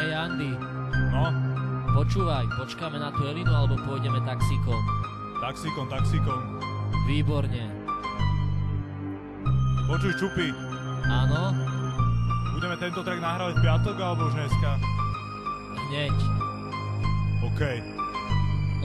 Hej Andy, No, počúvaj, počkáme na tú Elinu alebo pôjdeme taxíkom? taxíkom. Výborne. Počuj, Čupi, Áno, budeme tento track nahrávať v piatok alebo už dneska? hneď. OK.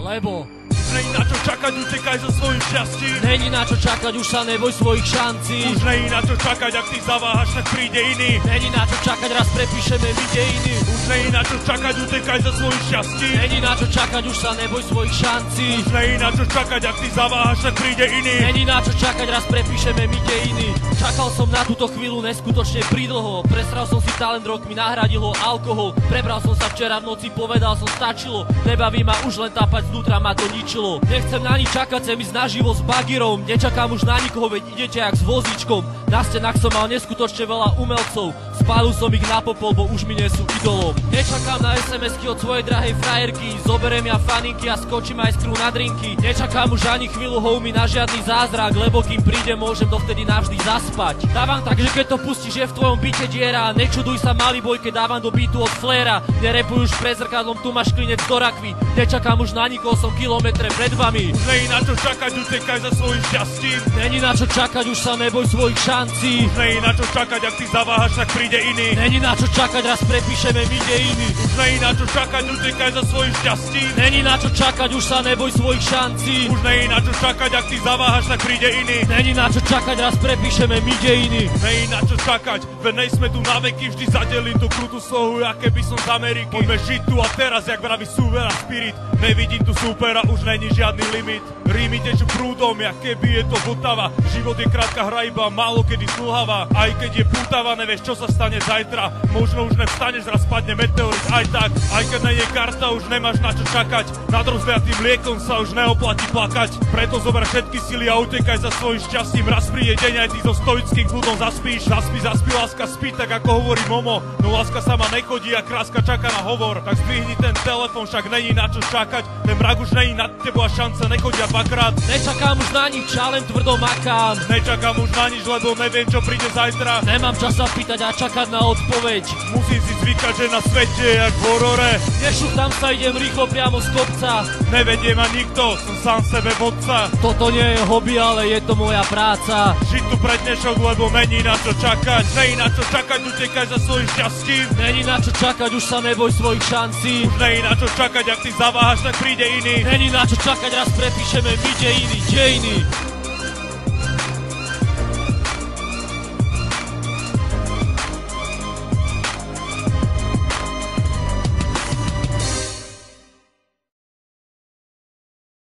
Lebo Není na čo čakať, utekaj za svojím šťastím. není na čo čakať, už sa neboj svojich šancí. Už není na čo čakať, ak ty zaváhaš, tak príde iný. Není na čo čakať, raz prepíšeme my dejiny. Už není na čo čakať, utekaj za svojím šťastím. Není na čo čakať, už sa neboj svojich šancí. Už není na čo čakať, ak ty zaváhaš, tak príde iný. Není na čo čakať, raz prepíšeme my dejiny. Čakal som na túto chvíľu neskutočne pridlho. Presral som si talent, rok mi nahradil ho alkohol. Prebral som sa včera v noci, povedal som stačilo. Nebaví ma už len tápať znútra, ma to ničilo. Nechcem na nič čakať, chcem ísť naživo s bagírom. Nečakám už na nikoho, veď idete jak s vozíčkom. Na stenách som mal neskutočne veľa umelcov. Spálil som ich na popol, bo už mi nie sú idolom. Nečakám na SMS-ky od svojej drahej frajerky. Zoberiem ja faninky a skočím aj skru na drinky. Nečakám už ani chvíľu homie na žiadny zázrak, lebo kým príde, môžem dovtedy navždy zaspať. Dávam tak, že keď to pustíš, je v tvojom byte diera. Nečuduj sa malý boj, keď dávam do beatu od Flera. Nerepuj už pred zrkadlom, tu máš klinec do rakvy. Nečakám už na nikoho, som kilometre pred vami. Už není na čo čakať, utekaj za svojím šťastím. Není na čo čakať, už sa neboj svojich šancí. Už není na čo čakať, ak ty zaváhaš, tak príde iný. Není na čo čakať, raz prepíšeme my dejiny. Už není na čo čakať, utekaj za svojím šťastím. Není na čo čakať, už sa neboj svojich šancí. Už není na čo čakať, ak ty zaváhaš, tak príde iný. Není na čo čakať, raz prepíšeme my dejiny. Není na čo čakať, veď nejsme tu na veky, vždy zadelím tú krutú slohu, ja keby som z Ameriky. Poďme žiť tu a teraz, jak vraví Suvera Spirit. Nevidím tu supera, už není žiadny limit. Rímy tečú prúdom, jak keby je to Vltava. Život je krátka hra, iba málo kedy slúhava. Aj keď je pútava, nevieš čo sa stane zajtra. Možno už nevstaneš, raz spadne meteorit aj tak. Aj keď nie je karta, už nemáš na čo čakať. Nad rozviatým liekom sa už neoplatí plakať. Preto zober všetky sily a utekaj za svojím šťastím. Raz príde deň, aj ty so stoickým kľudom zaspíš. Zaspí, láska, spí, tak ako hovorí Momo. No láska sama nechodí a kráska čaká na hovor. Tak zdvihni ten telefon, však není na čo čakať. Ten mrak už není nad tebou a šance nechodia dvakrát. Nečakám už na nič, ja len tvrdo makám. Nečakám už na nič, lebo neviem, čo príde zajtra. Nemám čas sa pýtať a čakať na odpoveď. Musím si zvykať, že na svete je jak v horore. Nešúchtam sa, idem rýchlo priamo z kopca. Nevedie ma nikto, som sám sebe vodca. Toto nie je hobby, ale je to moja práca. Žiť tu pre dnešok, lebo není na čo čakať. Není na čo čakať, utekaj za svojím šťastím. Není na čo čakať, už sa neboj svojich šancí. Už není na čo čakať, ak ty zaváhaš, tak príde iný. Není na čo čakať, raz prepíšeme my dejiny.